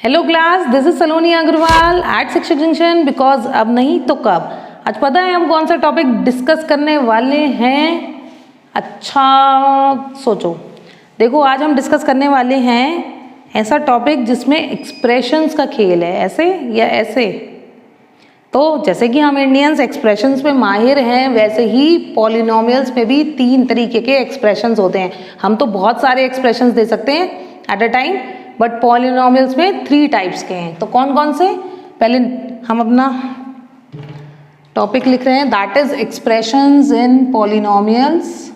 Hello class, this is Saloni Agrawal at Shikshak Junction. Because अब नहीं तो कब। आज पता है हम कौन सा टॉपिक डिस्कस करने वाले हैं? अच्छा सोचो। देखो, आज हम डिस्कस करने वाले हैं ऐसा टॉपिक जिसमें एक्सप्रेशंस का खेल है, ऐसे या ऐसे। तो जैसे कि हम इंडियंस एक्सप्रेशंस में माहिर हैं, वैसे ही पॉलिनोमियल्स में भी 3 तरीके के एक्सप्रेशंस होते हैं। हम तो बहुत सारे एक्सप्रेशंस दे सकते हैं at a time, but polynomials में 3 टाइप्स के हैं। तो कौन कौन से? पहले हम अपना टॉपिक लिख रहे हैं, that is expressions in polynomials.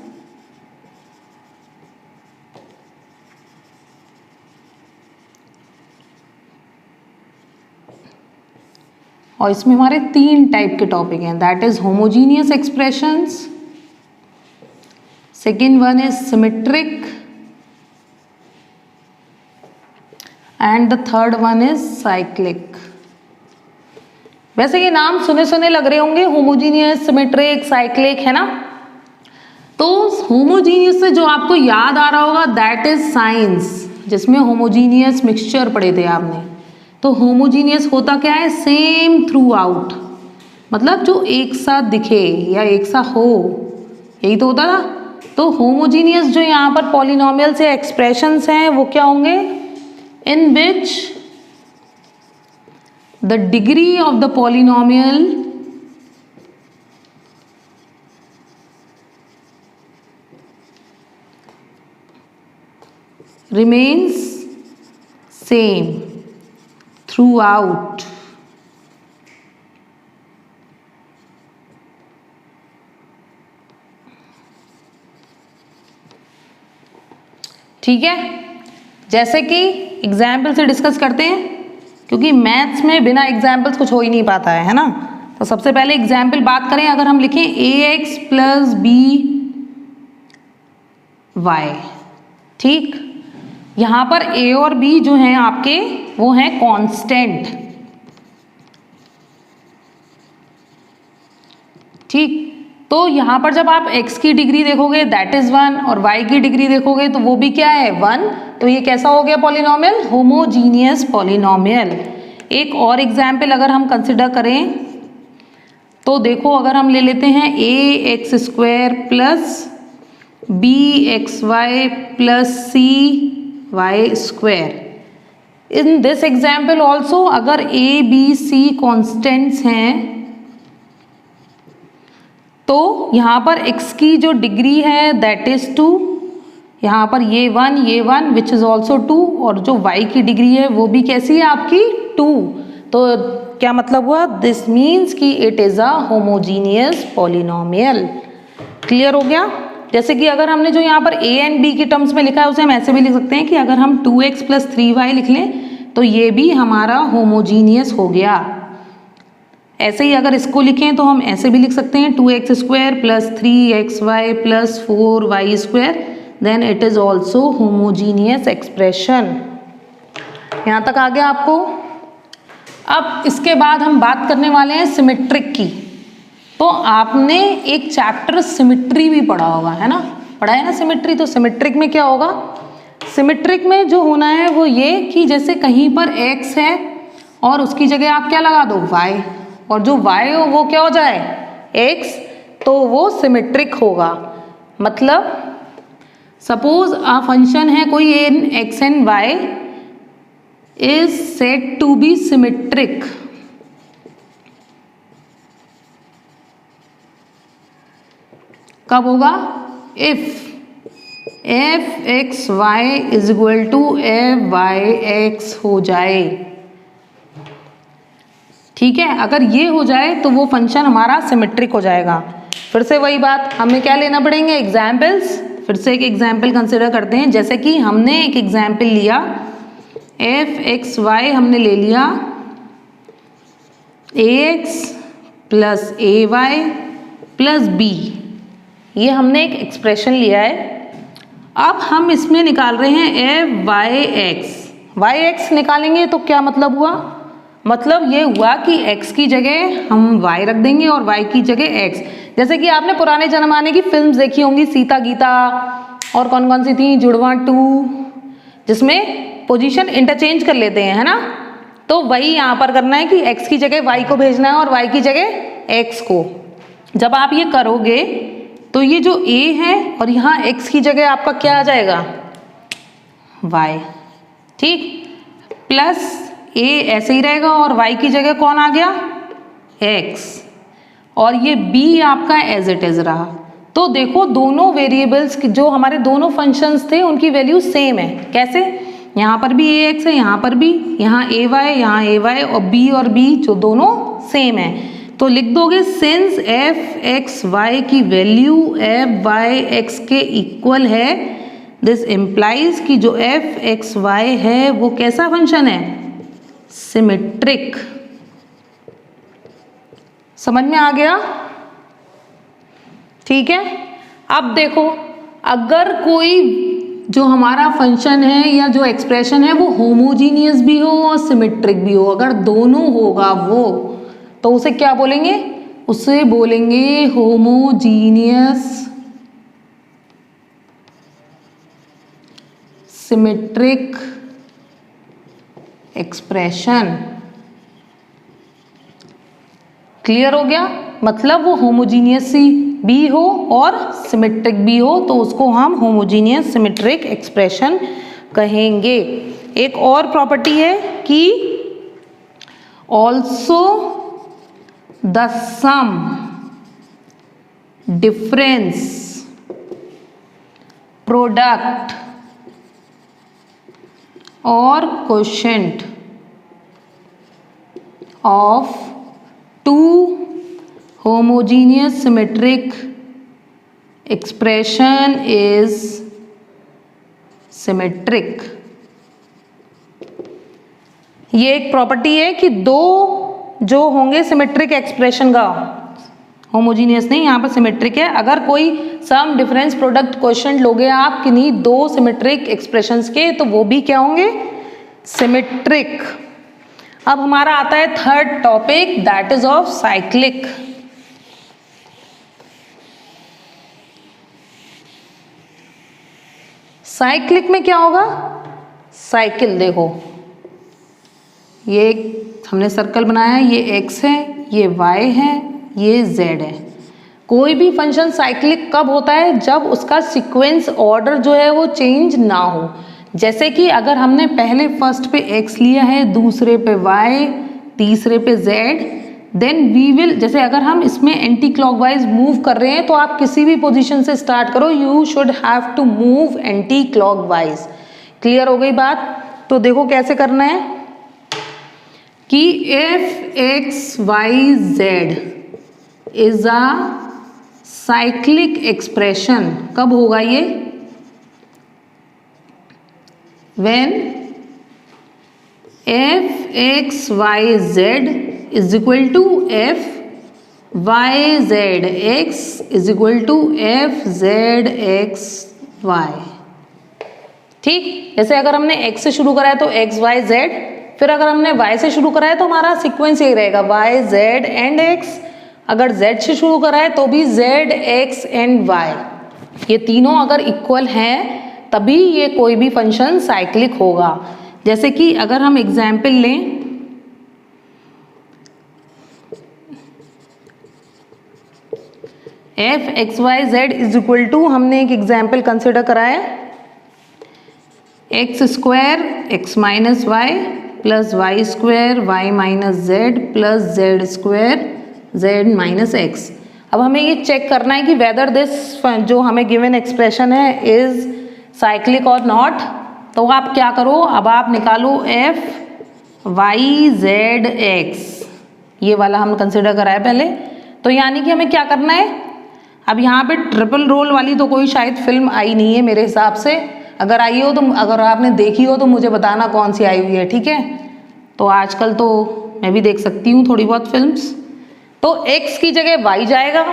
और इसमें हमारे 3 टाइप के टॉपिक हैं, that is homogeneous expressions, second one is symmetric, and the third one is cyclic. वैसे ये नाम सुने सुने लग रहे होंगे, होमोजीनियस, सिमेट्रिक, साइक्लिक, है ना। तो होमोजीनियस से जो आपको याद आ रहा होगा दैट इज साइंस, जिसमें होमोजीनियस मिक्सचर पढ़े थे आपने। तो होमोजीनियस होता क्या है? सेम थ्रू आउट, मतलब जो एक साथ दिखे या एक सा हो, यही तो होता था। तो होमोजीनियस जो यहाँ पर पॉलिनोमियल से एक्सप्रेशंस हैं वो क्या होंगे? in which the degree of the polynomial remains same throughout. ठीक है, जैसे कि एग्जाम्पल से डिस्कस करते हैं, क्योंकि मैथ्स में बिना एग्जाम्पल्स कुछ हो ही नहीं पाता है ना। तो सबसे पहले एग्जाम्पल बात करें, अगर हम लिखें ax प्लस बी वाई, ठीक। यहाँ पर a और b जो हैं आपके, वो हैं कांस्टेंट, ठीक। तो यहाँ पर जब आप x की डिग्री देखोगे दैट इज 1, और y की डिग्री देखोगे तो वो भी क्या है? 1। तो ये कैसा हो गया पॉलिनोमियल? Homogeneous polynomial. एक और एग्जाम्पल अगर हम कंसिडर करें तो देखो, अगर हम ले लेते हैं ax square plus bxy plus cy square. In this example also अगर a b c कॉन्स्टेंट्स हैं तो यहाँ पर x की जो डिग्री है दैट इज 2, यहाँ पर ये 1 विच इज ऑल्सो 2, और जो y की डिग्री है वो भी कैसी है आपकी? 2। तो क्या मतलब हुआ? दिस मीन्स कि it is a homogeneous polynomial. Clear हो गया? जैसे कि अगर हमने जो यहाँ पर a एंड b के टर्म्स में लिखा है उसे हम ऐसे भी लिख सकते हैं कि अगर हम 2x प्लस 3y लिख लें तो ये भी हमारा होमोजीनियस हो गया। ऐसे ही अगर इसको लिखें तो हम ऐसे भी लिख सकते हैं 2x square plus 3xy plus 4y square, then it is also homogeneous expression. यहाँ तक आ गया आपको? अब इसके बाद हम बात करने वाले हैं सिमेट्रिक की। तो आपने एक चैप्टर सिमेट्री भी पढ़ा होगा, है ना, पढ़ा है ना सिमेट्री। तो सिमेट्रिक में क्या होगा? सिमेट्रिक में जो होना है वो ये कि जैसे कहीं पर x है और उसकी जगह आप क्या लगा दो? y, और जो y हो वो क्या हो जाए? x, तो वो सिमेट्रिक होगा। मतलब सपोज अ फंक्शन है कोई in x and y is said to be symmetric. कब होगा? If f(x,y) is equal to f(y,x) हो जाए, ठीक है। अगर ये हो जाए तो वो फंक्शन हमारा सिमेट्रिक हो जाएगा। फिर से वही बात, हमें क्या लेना पड़ेंगे? एग्जाम्पल्स। फिर से एक एग्जाम्पल कंसिडर करते हैं। जैसे कि हमने एक एग्जाम्पल लिया f(x,y) हमने ले लिया ax plus ay plus b, ये हमने एक एक्सप्रेशन लिया है। अब हम इसमें निकाल रहे हैं f(y,x). y(x) निकालेंगे तो क्या मतलब हुआ? मतलब ये हुआ कि x की जगह हम y रख देंगे और y की जगह x। जैसे कि आपने पुराने जमाने की फिल्म्स देखी होंगी, सीता गीता, और कौन कौन सी थी, जुड़वा 2, जिसमें पोजीशन इंटरचेंज कर लेते हैं, है ना। तो वही यहाँ पर करना है कि x की जगह y को भेजना है और y की जगह x को। जब आप ये करोगे तो ये जो a है और यहाँ x की जगह आपका क्या आ जाएगा, y, ठीक, प्लस a ऐसे ही रहेगा और y की जगह कौन आ गया, x, और ये b आपका एज इट इज रहा। तो देखो दोनों वेरिएबल्स जो हमारे दोनों फंक्शंस थे उनकी वैल्यू सेम है। कैसे, यहाँ पर भी ax है, यहाँ पर भी, यहाँ ay और b जो दोनों सेम है। तो लिख दोगे सिंस एफ एक्स वाई की वैल्यू एफ वाई एक्स के इक्वल है, दिस इम्प्लाइज कि जो एफ एक्स वाई है वो कैसा फंक्शन है, सिमेट्रिक। समझ में आ गया, ठीक है। अब देखो अगर कोई जो हमारा फंक्शन है या जो एक्सप्रेशन है वो होमोजीनियस भी हो और सिमेट्रिक भी हो, अगर दोनों होगा वो, तो उसे क्या बोलेंगे, उसे बोलेंगे होमोजीनियस सिमेट्रिक एक्सप्रेशन। क्लियर हो गया, मतलब वो होमोजीनियस भी हो और सिमेट्रिक भी हो तो उसको हम होमोजीनियस सिमेट्रिक एक्सप्रेशन कहेंगे। एक और प्रॉपर्टी है कि also the sum difference product और quotient of two homogeneous symmetric expression is symmetric. ये एक प्रॉपर्टी है कि दो जो होंगे सिमेट्रिक एक्सप्रेशन का, होमोजीनियस नहीं, यहाँ पर सिमेट्रिक है। अगर कोई सम डिफरेंस प्रोडक्ट क्वेश्चन लोगे आप किन्हीं दो सिमेट्रिक एक्सप्रेशंस के, तो वो भी क्या होंगे, सिमेट्रिक। अब हमारा आता है third topic, that is of cyclic. Cyclic में क्या होगा, साइकिल, देखो ये हमने सर्कल बनाया है, ये x है, ये y है, ये z है। कोई भी फंक्शन साइक्लिक कब होता है, जब उसका सीक्वेंस ऑर्डर जो है वो चेंज ना हो। जैसे कि अगर हमने पहले फर्स्ट पे x लिया है, दूसरे पे y, तीसरे पे z, देन वी विल, जैसे अगर हम इसमें एंटी क्लॉकवाइज मूव कर रहे हैं तो आप किसी भी पोजीशन से स्टार्ट करो, you should have to move anticlockwise. Clear हो गई बात। तो देखो कैसे करना है कि F X Y Z is a cyclic expression. कब होगा ये, when F X Y Z is equal to F Y Z X is equal to F Z X Y. ठीक, जैसे अगर हमने x से शुरू करा है तो एक्स वाई जेड, फिर अगर हमने y से शुरू करा है तो हमारा सीक्वेंस यही रहेगा y z एंड x। अगर z से शुरू करा है तो भी z x एंड y। ये तीनों अगर इक्वल हैं तभी ये कोई भी फंक्शन साइक्लिक होगा। जैसे कि अगर हम एग्जाम्पल लें, F X Y Z is equal to, हमने एक एग्जाम्पल कंसिडर करा है, X square X minus Y plus Y square Y minus Z plus Z square Z minus X. अब हमें ये चेक करना है कि वेदर दिस जो हमें गिवन एक्सप्रेशन है इज साइक्लिक और नॉट। तो आप क्या करो, अब आप निकालो एफ वाई जेड एक्स, ये वाला हम कंसिडर करा है पहले। तो यानी कि हमें क्या करना है, अब यहाँ पे ट्रिपल रोल वाली तो कोई शायद फिल्म आई नहीं है मेरे हिसाब से। अगर आई हो तो, अगर आपने देखी हो तो मुझे बताना कौन सी आई हुई है, ठीक है। तो आजकल तो मैं भी देख सकती हूँ थोड़ी बहुत फिल्म्स। तो x की जगह y जाएगा,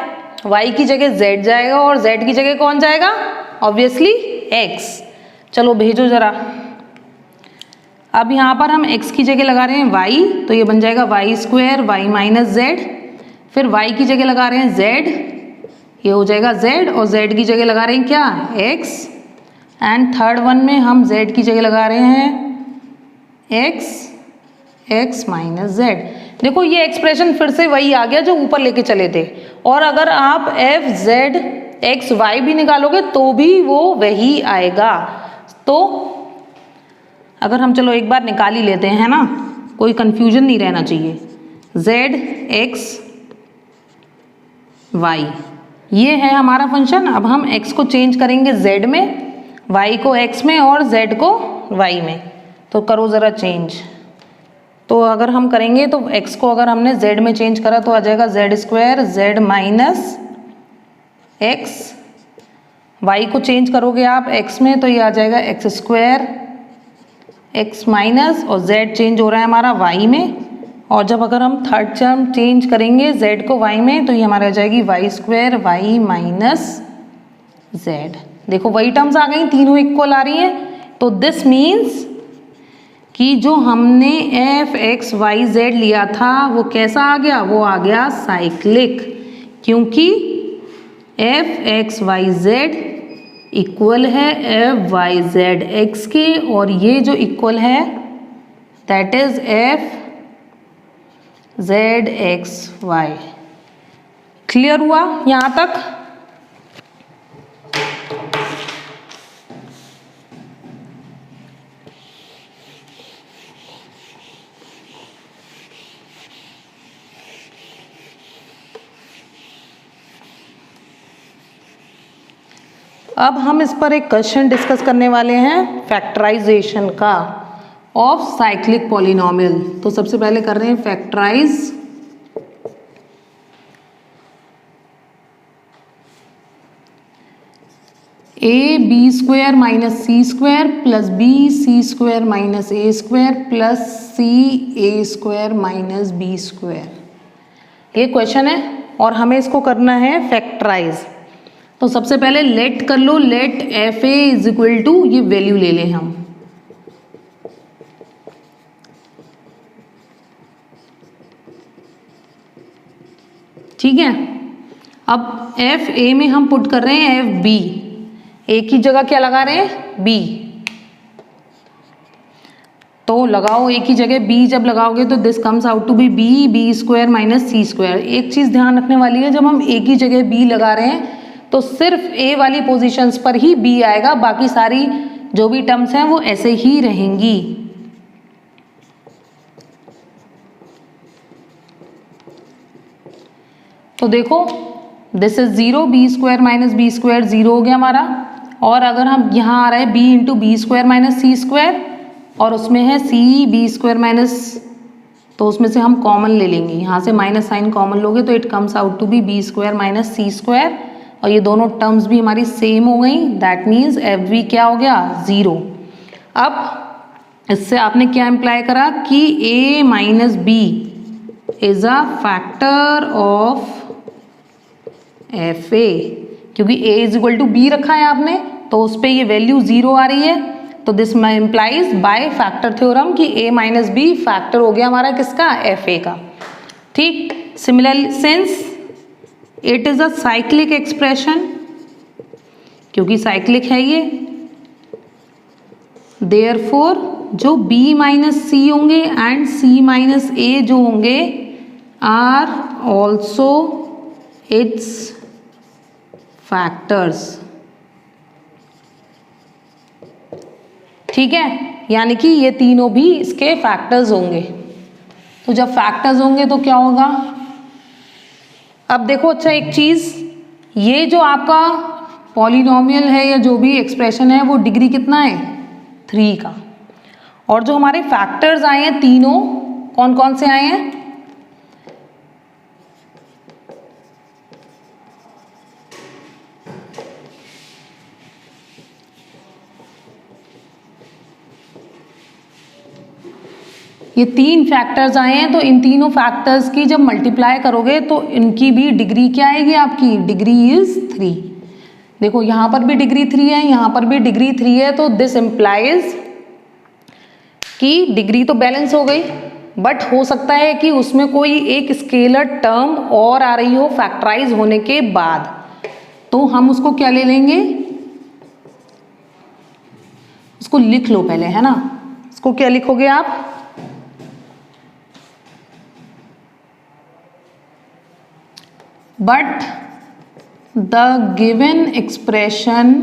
y की जगह z जाएगा और z की जगह कौन जाएगा, ऑब्वियसली x। चलो भेजो जरा। अब यहाँ पर हम x की जगह लगा रहे हैं y, तो ये बन जाएगा Y square Y minus Z. फिर y की जगह लगा रहे हैं z, ये हो जाएगा z, और z की जगह लगा रहे हैं क्या, x। एंड थर्ड वन में हम z की जगह लगा रहे हैं x माइनस जेड। देखो ये एक्सप्रेशन फिर से वही आ गया जो ऊपर लेके चले थे, और अगर आप एफ जेड एक्स वाई भी निकालोगे तो भी वो वही आएगा। तो अगर हम चलो एक बार निकाल ही लेते हैं, है ना, कोई कंफ्यूजन नहीं रहना चाहिए। जेड एक्स वाई ये है हमारा फंक्शन। अब हम x को चेंज करेंगे z में, y को x में और z को y में। तो करो ज़रा चेंज। तो अगर हम करेंगे तो x को अगर हमने z में चेंज करा तो आ जाएगा Z square z minus X. Y को चेंज करोगे आप x में तो ये आ जाएगा एक्स स्क्वायर x माइनस, और z चेंज हो रहा है हमारा y में। और जब अगर हम थर्ड टर्म चेंज करेंगे z को y में तो ये हमारा आ जाएगी Y square y minus z। देखो वही टर्म्स आ गई, तीनों इक्वल आ रही हैं। तो दिस मीन्स कि जो हमने एफ एक्स वाई जेड लिया था वो कैसा आ गया, वो आ गया साइक्लिक, क्योंकि F X Y Z equal है एफ वाई जेड एक्स के, और ये जो इक्वल है that is F Z X Y. Clear हुआ यहाँ तक? अब हम इस पर एक क्वेश्चन डिस्कस करने वाले हैं फैक्टराइजेशन का ऑफ साइक्लिक पॉलिनोमियल। तो सबसे पहले कर रहे हैं factorise A B square minus C square plus B C square minus A square plus C A square minus B square. ये क्वेश्चन है और हमें इसको करना है फैक्टराइज। तो सबसे पहले लेट कर लो, let F A is equal to, ये वैल्यू ले लें हम, ठीक है। अब एफ ए में हम पुट कर रहे हैं एफ बी, ए की जगह क्या लगा रहे हैं बी, तो लगाओ ए की जगह बी जब लगाओगे तो this comes out to be B B square minus C square. एक चीज ध्यान रखने वाली है, जब हम ए की जगह बी लगा रहे हैं तो सिर्फ ए वाली पोजीशंस पर ही बी आएगा, बाकी सारी जो भी टर्म्स हैं वो ऐसे ही रहेंगी। तो देखो this is 0, B square minus B square 0 हो गया हमारा, और अगर हम यहाँ आ रहे हैं B into B square minus C square और उसमें है सी बी स्क्वायर माइनस, तो उसमें से हम कॉमन ले लेंगे, यहाँ से माइनस साइन कॉमन लोगे तो it comes out to be B square minus C square, और ये दोनों टर्म्स भी हमारी सेम हो गई। दैट मीन्स एफ वी क्या हो गया 0। अब इससे आपने क्या इम्प्लाई करा कि A minus B is a factor of F A, क्योंकि A is equal to B रखा है आपने तो उस पर ये वैल्यू 0 आ रही है। तो this implies by factor theorem कि ए माइनस बी फैक्टर हो गया हमारा किसका, एफ ए का, ठीक। Similarly since it is a cyclic expression, क्योंकि साइक्लिक है ये, देयरफॉर जो b माइनस सी होंगे एंड c माइनस ए जो होंगे आर ऑल्सो इट्स फैक्टर्स, ठीक है, यानी कि ये तीनों भी इसके फैक्टर्स होंगे। तो जब फैक्टर्स होंगे तो क्या होगा, अब देखो अच्छा एक चीज, ये जो आपका पॉलिनोमियल है या जो भी एक्सप्रेशन है वो डिग्री कितना है 3 का, और जो हमारे फैक्टर्स आए हैं तीनों कौन कौन से आए हैं, ये 3 फैक्टर्स आए हैं। तो इन तीनों फैक्टर्स की जब मल्टीप्लाई करोगे तो इनकी भी डिग्री क्या आएगी आपकी, डिग्री इज 3। देखो यहाँ पर भी डिग्री 3 है, यहाँ पर भी डिग्री 3 है, तो दिस इम्प्लाइज कि डिग्री तो बैलेंस हो गई, बट हो सकता है कि उसमें कोई एक स्केलर टर्म और आ रही हो फैक्टराइज होने के बाद, तो हम उसको क्या ले लेंगे, उसको लिख लो पहले, है ना, इसको क्या लिखोगे आप? But the given expression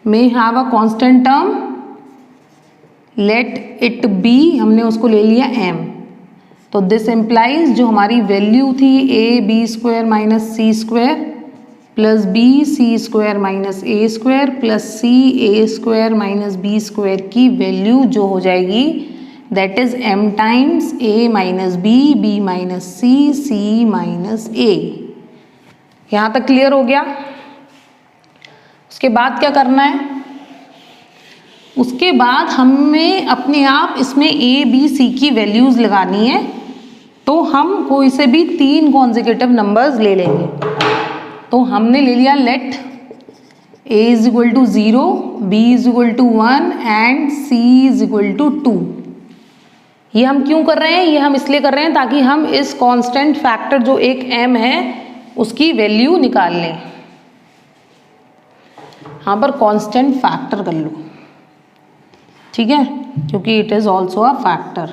may have a constant term, let it be, हमने उसको ले लिया m। तो दिस इम्प्लाइज जो हमारी वैल्यू थी A B square minus C square plus B C square minus A square plus C A square minus B square की value जो हो जाएगी that is m times a minus B minus C minus A. यहाँ तक clear हो गया? उसके बाद क्या करना है? उसके बाद हमें अपने आप इसमें ए बी सी की वैल्यूज लगानी है। तो हम कोई से भी 3 कॉन्जिक्यूटिव नंबर्स ले लेंगे। तो हमने ले लिया let a is equal to 0, b is equal to 1 and c is equal to 2। ये हम क्यों कर रहे हैं? ये हम इसलिए कर रहे हैं ताकि हम इस कांस्टेंट फैक्टर जो एक m है उसकी वैल्यू निकाल लें। यहाँ पर कांस्टेंट फैक्टर कर लो, ठीक है, क्योंकि it is also a factor.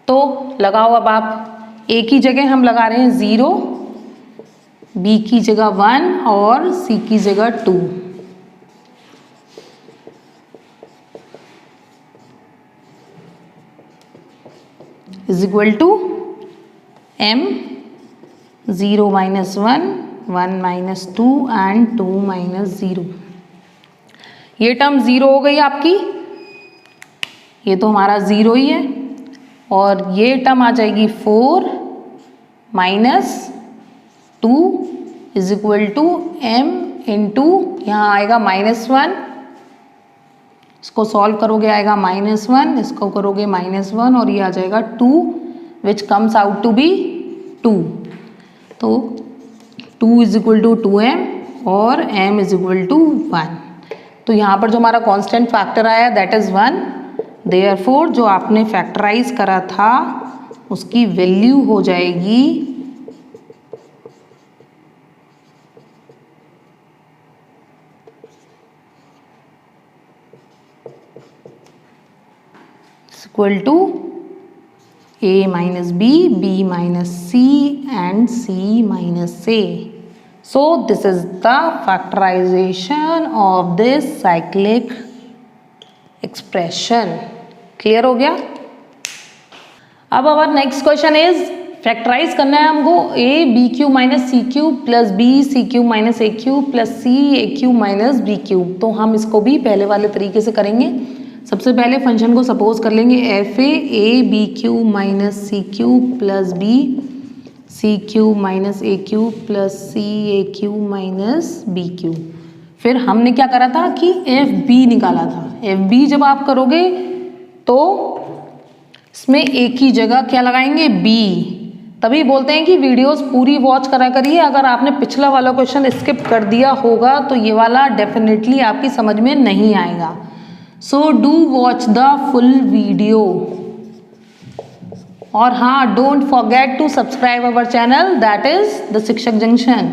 तो लगाओ अब आप, a की जगह हम लगा रहे हैं 0, b की जगह 1 और c की जगह 2। Is equal to m 0 minus 1 1 minus 2 and 2 minus 0। ये टर्म 0 हो गई आपकी, ये तो हमारा 0 ही है। और ये टर्म आ जाएगी 4 minus 2 is equal to m into, यहाँ आएगा -1, इसको सॉल्व करोगे आएगा -1, इसको करोगे -1 और ये आ जाएगा 2 which comes out to be 2। तो 2 इज इक्वल टू 2m और m इज इक्वल टू 1। तो यहाँ पर जो हमारा कांस्टेंट फैक्टर आया दैट इज 1। देयरफॉर जो आपने फैक्टराइज करा था उसकी वैल्यू हो जाएगी equal to a minus b minus c and c minus a। So this is the factorization of this cyclic expression. Clear हो गया? अब our next question is factorise करना है हमको a b cube minus c cube plus b c cube minus a cube plus c a cube minus B cube. तो हम इसको भी पहले वाले तरीके से करेंगे। सबसे पहले फंक्शन को सपोज कर लेंगे f a b cube minus c cube plus B c cube minus a cube plus C a cube minus B cube. फिर हमने क्या करा था कि एफ बी निकाला था। एफ बी जब आप करोगे तो इसमें ए की जगह क्या लगाएंगे बी। तभी बोलते हैं कि वीडियोस पूरी वॉच करा करिए। अगर आपने पिछला वाला क्वेश्चन स्किप कर दिया होगा तो ये वाला डेफिनेटली आपकी समझ में नहीं आएगा। So do watch the full video. और हाँ, don't forget to subscribe our channel that is the Shikshak Junction.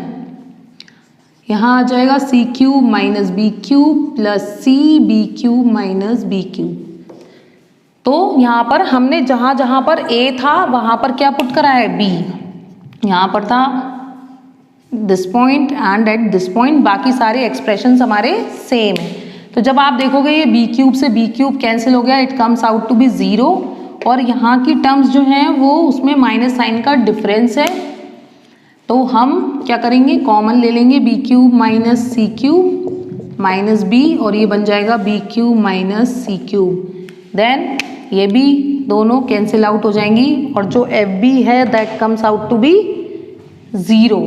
यहाँ आ जाएगा C cube minus B cube plus C B cube minus B cube. तो यहाँ पर हमने जहाँ जहाँ पर ए था वहाँ पर क्या पुट करा है बी। यहाँ पर था this point and at this point, बाकी सारे एक्सप्रेशंस हमारे सेम है। तो जब आप देखोगे ये बी क्यूब से बी क्यूब कैंसिल हो गया, it comes out to be 0 और यहाँ की टर्म्स जो हैं वो उसमें माइनस साइन का डिफरेंस है। तो हम क्या करेंगे, कॉमन ले लेंगे b cube minus c cube minus b और ये बन जाएगा b cube minus c cube. Then ये भी दोनों कैंसिल आउट हो जाएंगी और जो एफ बी है that comes out to be 0।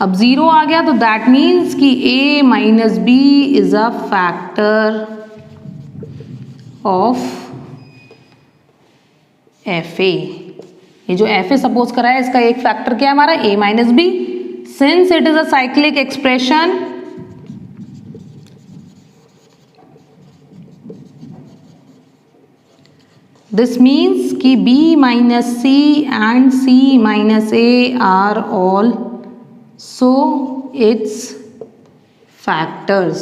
अब 0 आ गया तो दैट मीन्स कि a minus B is a factor of F a. ये जो एफ ए सपोज करा है इसका एक फैक्टर क्या है हमारा a minus B. Since it is a cyclic expression this means कि B minus C and C minus A are all so it's factors.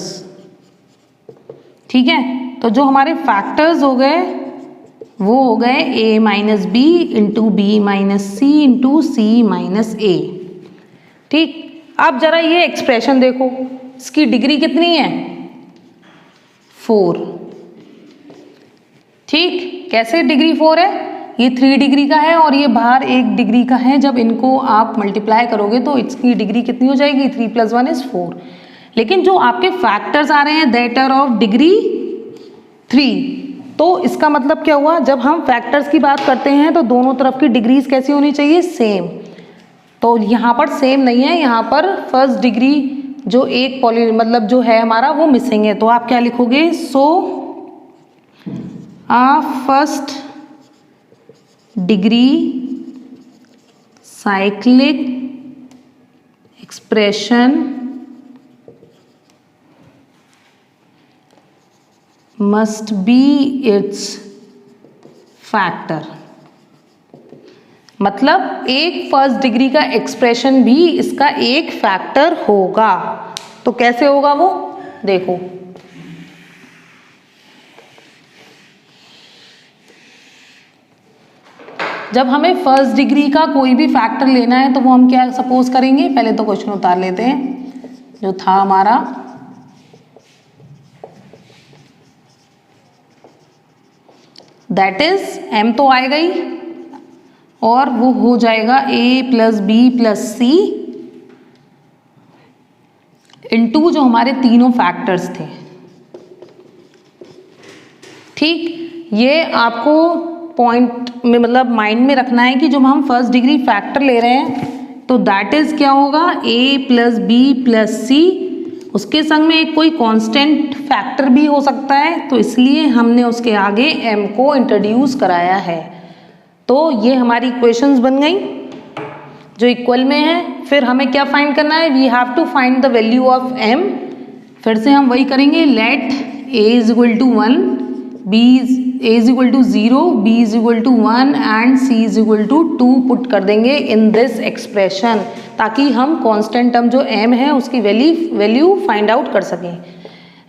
ठीक है, तो जो हमारे फैक्टर्स हो गए वो हो गए A minus B into B minus C into C minus A. ठीक, अब जरा ये एक्सप्रेशन देखो, इसकी डिग्री कितनी है? 4। ठीक, कैसे डिग्री 4 है? ये 3 डिग्री का है और ये बाहर 1 डिग्री का है। जब इनको आप मल्टीप्लाई करोगे तो इसकी डिग्री कितनी हो जाएगी? 3 + 1 = 4। लेकिन जो आपके फैक्टर्स आ रहे हैं दैट आर ऑफ डिग्री 3, तो इसका मतलब क्या हुआ? जब हम फैक्टर्स की बात करते हैं तो दोनों तरफ की डिग्रीज कैसी होनी चाहिए? सेम। तो यहाँ पर सेम नहीं है, यहाँ पर फर्स्ट डिग्री जो एक मतलब जो है हमारा वो मिसिंग है। तो आप क्या लिखोगे? So first degree cyclic expression must be it's factor. मतलब एक फर्स्ट डिग्री का एक्सप्रेशन भी इसका एक फैक्टर होगा। तो कैसे होगा वो? देखो, जब हमें फर्स्ट डिग्री का कोई भी फैक्टर लेना है तो वो हम क्या सपोज करेंगे? पहले तो क्वेश्चन उतार लेते हैं जो था हमारा। दैट इज m तो आएगा ही और वो हो जाएगा a + b + c इंटू जो हमारे तीनों फैक्टर्स थे। ठीक, ये आपको पॉइंट में मतलब माइंड में रखना है कि जब हम फर्स्ट डिग्री फैक्टर ले रहे हैं तो दैट इज क्या होगा? a + b + c, उसके संग में एक कोई कांस्टेंट फैक्टर भी हो सकता है, तो इसलिए हमने उसके आगे m को इंट्रोड्यूस कराया है। तो ये हमारी इक्वेशंस बन गई जो इक्वल में है। फिर हमें क्या फाइंड करना है? We have to find the value of m। फिर से हम वही करेंगे, let a = 1, a = 0, b = 1 and c = 2 put कर देंगे इन दिस एक्सप्रेशन, ताकि हम कांस्टेंट टर्म जो m है उसकी वैल्यू फाइंड आउट कर सकें।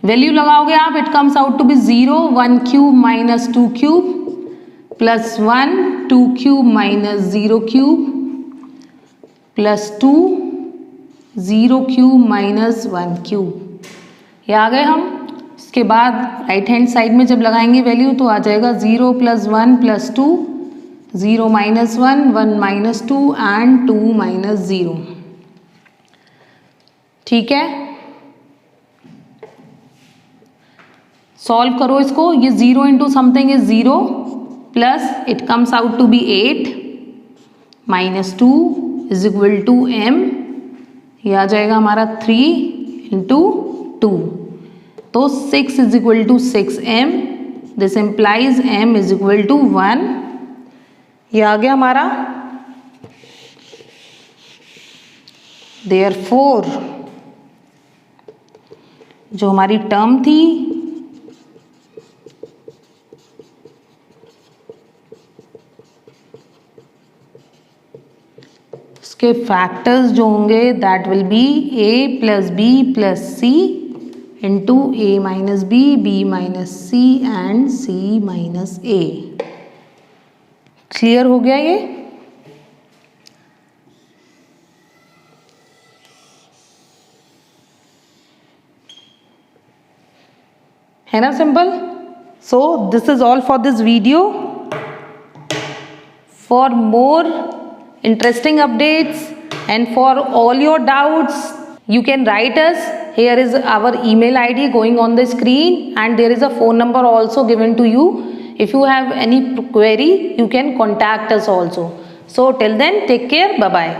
वैल्यू लगाओगे आप, it comes out to be 0, 1³ - 2³ + 1, 2³ - 0³ + 2, 0³ - 1³। ये आ गए हम। इसके बाद राइट हैंड साइड में जब लगाएंगे वैल्यू तो आ जाएगा 0 + 1 + 2, 0 - 1, 1 - 2 एंड 2 - 0। ठीक है, सॉल्व करो इसको। ये 0 into something is 0 plus it comes out to be 8 - 2 = m। ये आ जाएगा हमारा 3 × 2, तो 6 = 6m। This implies m = 1। ये आ गया हमारा। देयरफॉर जो हमारी टर्म थी उसके फैक्टर्स जो होंगे that will be a + b + c into a - b, b - c and c - a। Clear हो गया ये? है ना simple? So this is all for this video. For more interesting updates and for all your doubts you can write us. Here is our email ID going on the screen and there is a phone number also given to you. If you have any query you can contact us also. So till then, take care, bye bye.